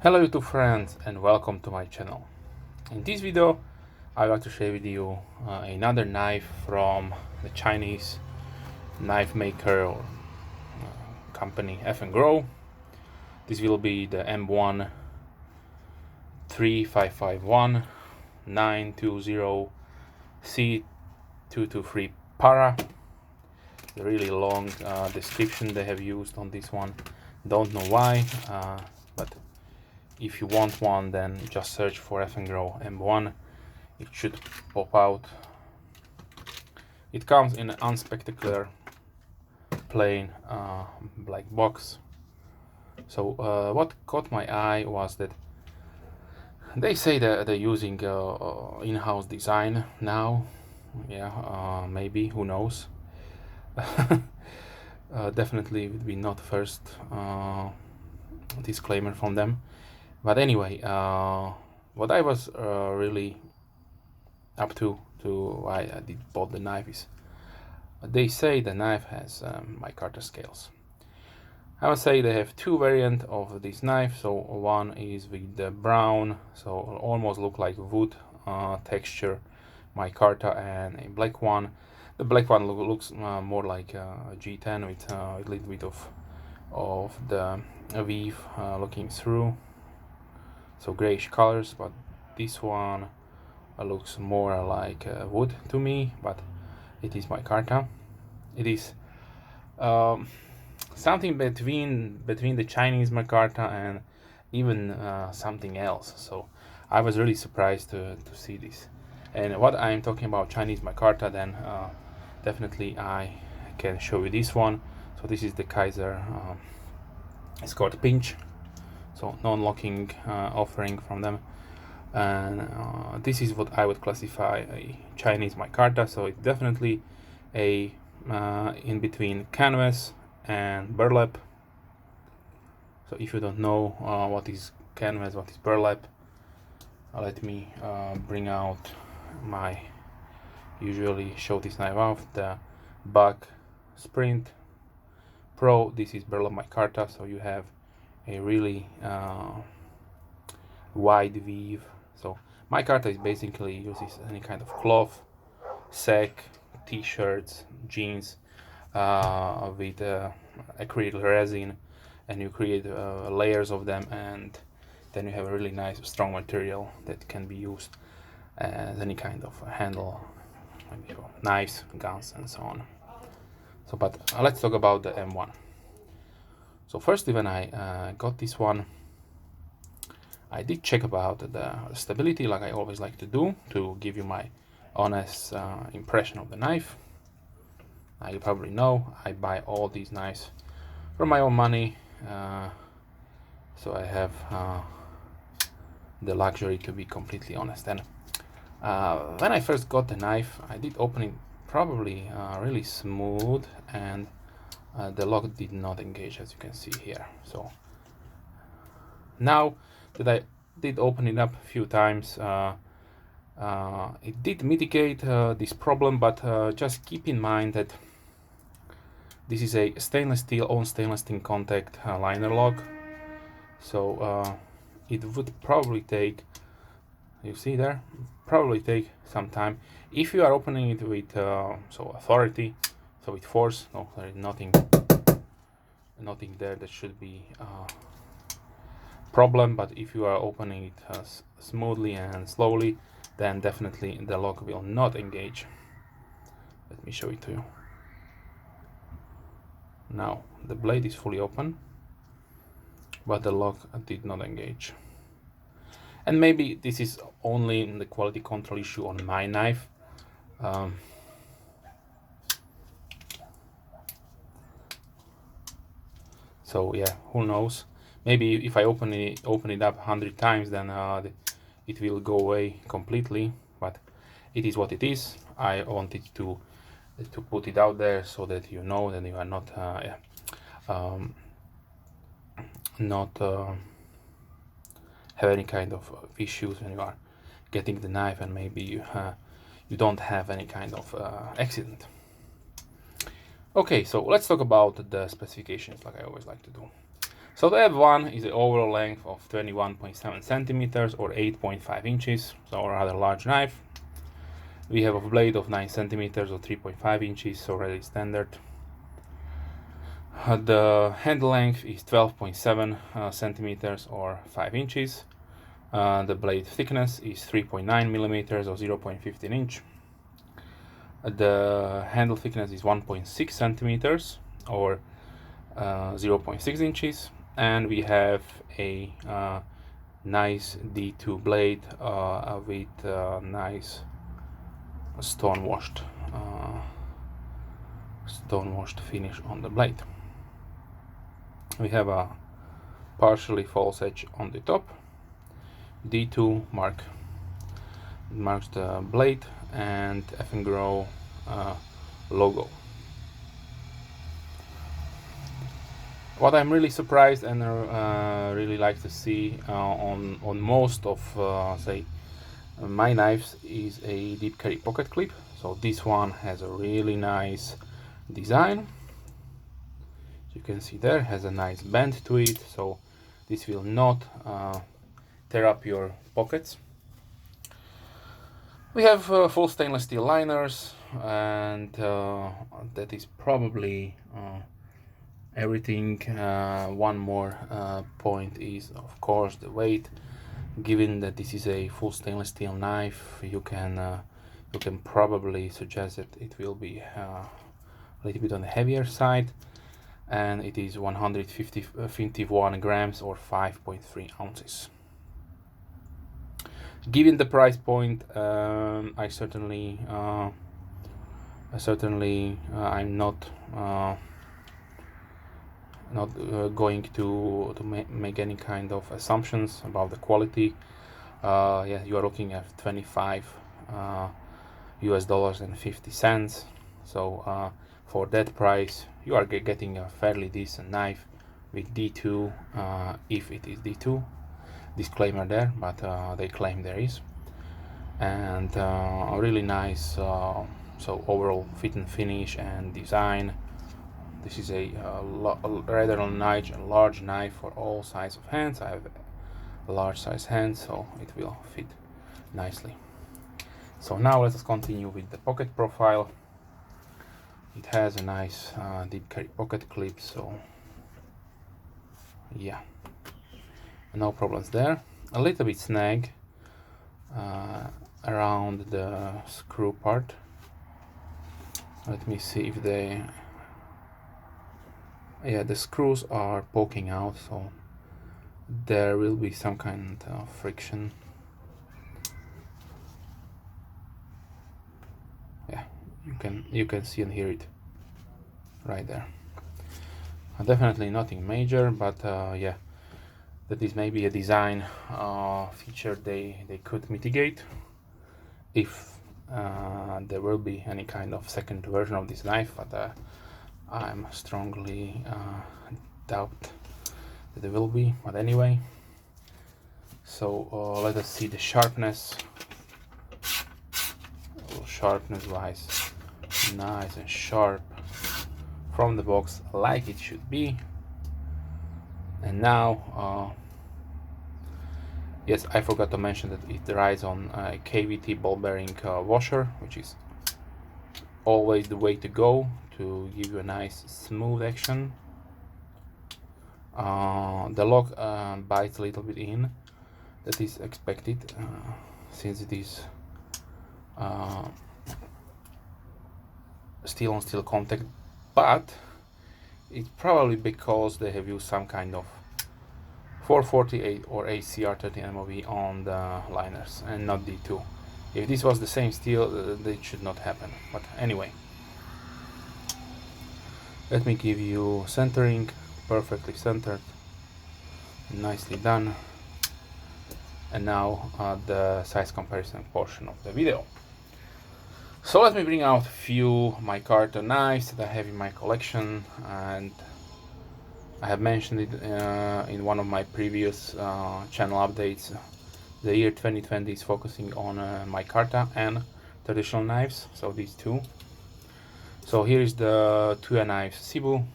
Hello YouTube friends and welcome to my channel. In this video I want to share with you another knife from the Chinese knife maker or company Eafengrow. This will be the M1 3551 920 C223 Para. The really long description they have used on this one. Don't know why, but if you want one, then just search for Eafengrow M1. It should pop out. It comes in an unspectacular plain black box. So what caught my eye was that they say that they're using in-house design now. Yeah, maybe, who knows. Definitely would be not first disclaimer from them. But anyway, what I was really up to why I did bought the knife is they say the knife has micarta scales. I would say they have two variants of this knife. So one is with the brown, so almost look like wood texture micarta, and a black one. The black one looks more like a G10 with a little bit of the weave looking through. So grayish colors, but this one looks more like wood to me, but it is micarta. It is something between the Chinese micarta and even something else. So I was really surprised to see this. And what I'm talking about Chinese micarta, then definitely I can show you this one. So this is the Kaiser. It's called Pinch. So non-locking offering from them, and this is what I would classify a Chinese micarta. So it's definitely a in between canvas and burlap. So if you don't know what is canvas, what is burlap, let me bring out my usually show this knife off, the Buck Sprint Pro. This is burlap micarta, so you have a really wide weave. So micarta is basically uses any kind of cloth, sack, t-shirts, jeans with acrylic resin, and you create layers of them, and then you have a really nice strong material that can be used as any kind of handle, maybe for knives, guns, and so on. So but let's talk about the M1. So firstly, when I got this one, I did check about the stability, like I always like to do, to give you my honest impression of the knife. You probably know I buy all these knives for my own money, so I have the luxury to be completely honest. And when I first got the knife, I did open it probably really smooth, and the lock did not engage, as you can see here. So now that I did open it up a few times, it did mitigate this problem, but just keep in mind that this is a stainless steel contact liner lock. So it would probably take, you see there, probably take some time. If you are opening it with so authority, so with force, no, there is nothing there that should be problem. But if you are opening it smoothly and slowly, then definitely the lock will not engage. Let me show it to you. Now the blade is fully open, but the lock did not engage. And maybe this is only the quality control issue on my knife. So yeah, who knows? Maybe if I open it up 100 times, then it will go away completely. But it is what it is. I wanted to put it out there so that you know that you are not have any kind of issues when you are getting the knife, and maybe you don't have any kind of accident. Okay, so let's talk about the specifications, like I always like to do. So the F1 is the overall length of 21.7 centimeters or 8.5 inches, so a rather large knife. We have a blade of 9 centimeters or 3.5 inches, so already standard. The handle length is 12.7 centimeters or 5 inches. The blade thickness is 3.9 millimeters or 0.15 inch. The handle thickness is 1.6 centimeters or 0.6 inches. And we have a nice D2 blade with nice stone washed finish on the blade. We have a partially false edge on the top. D2 marks the blade and Eafengrow logo. What I'm really surprised and really like to see on most of say my knives is a deep carry pocket clip. So this one has a really nice design. You can see there has a nice bend to it, so this will not tear up your pockets. We have full stainless steel liners, and that is probably everything. One more point is of course the weight. Given that this is a full stainless steel knife, you can probably suggest that it will be a little bit on the heavier side, and it is 151 grams or 5.3 ounces. Given the price point, I'm not going to make any kind of assumptions about the quality. Yeah, you are looking at 25 US dollars and 50 cents. So for that price, you are getting a fairly decent knife with D2, if it is D2. Disclaimer there, but they claim there is, and a really nice so overall fit and finish and design. This is a rather large knife for all size of hands. I have a large size hand, so it will fit nicely. So now let us continue with the pocket profile. It has a nice deep carry pocket clip, so yeah, no problems there. A little bit snag around the screw part. Let me see if they, yeah, the screws are poking out, so there will be some kind of friction. Yeah, you can see and hear it right there. Definitely nothing major, but yeah, that is maybe a design feature they could mitigate if there will be any kind of second version of this knife, but I'm strongly doubt that there will be. But anyway, so let us see the sharpness. Sharpness wise, nice and sharp from the box, like it should be. And now yes, I forgot to mention that it rides on a KVT ball bearing washer, which is always the way to go to give you a nice smooth action. The lock bites a little bit in. That is expected since it is steel on steel contact, but it's probably because they have used some kind of 448 or ACR30 MOV on the liners and not D2. If this was the same steel, that should not happen. But anyway, let me give you centering. Perfectly centered, nicely done. And now the size comparison portion of the video. So let me bring out a few micarta knives that I have in my collection, and I have mentioned it in one of my previous channel updates. The year 2020 is focusing on micarta and traditional knives, so these two. So here is the Tuya knives Cebu,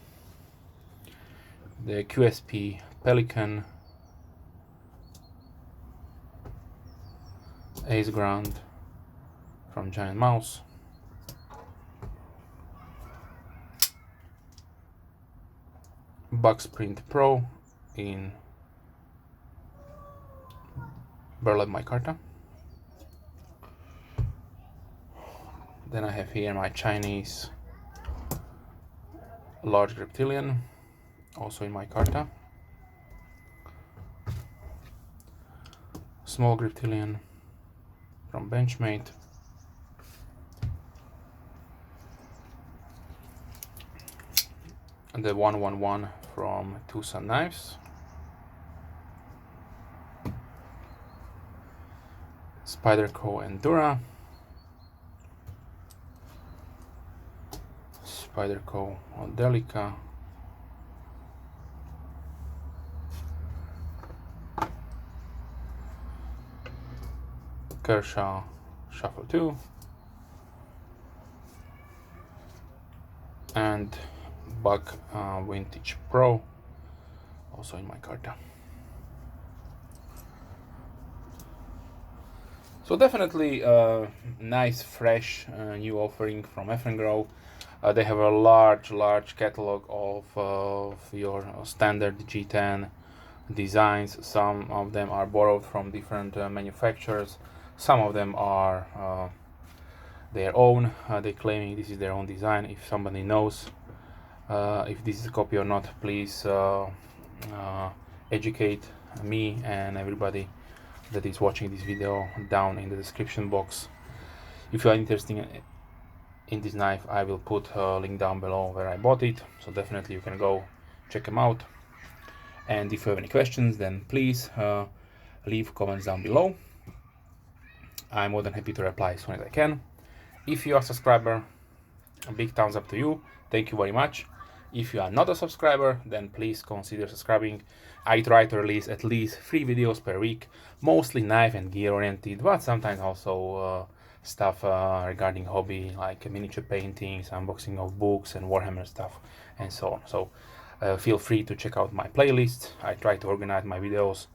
the QSP Pelican, Ace Grand from Giant Mouse, Bugs Print Pro in burlap micarta. Then I have here my Chinese large reptilian, also in micarta. Small reptilian from Benchmade. And the 111 from Tucson Knives. Spyderco Endura. Spyderco Delica. Kershaw Shuffle 2. And Bug Vintage Pro, also in micarta. So definitely a nice, fresh, new offering from Eafengrow. They have a large catalog of your standard G10 designs. Some of them are borrowed from different manufacturers. Some of them are their own. They're claiming this is their own design. If somebody knows if this is a copy or not, please educate me and everybody that is watching this video down in the description box. If you are interested in this knife, I will put a link down below where I bought it, so definitely you can go check them out. And if you have any questions, then please leave comments down below. I'm more than happy to reply as soon as I can. If you are a subscriber, a big thumbs up to you. Thank you very much. If you are not a subscriber, then please consider subscribing. I try to release at least 3 videos per week, mostly knife and gear oriented, but sometimes also stuff regarding hobby, like miniature paintings, unboxing of books and Warhammer stuff, and so on. So feel free to check out my playlist. I try to organize my videos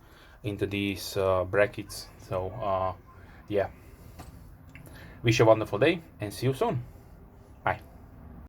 into these brackets. So yeah, wish you a wonderful day and see you soon.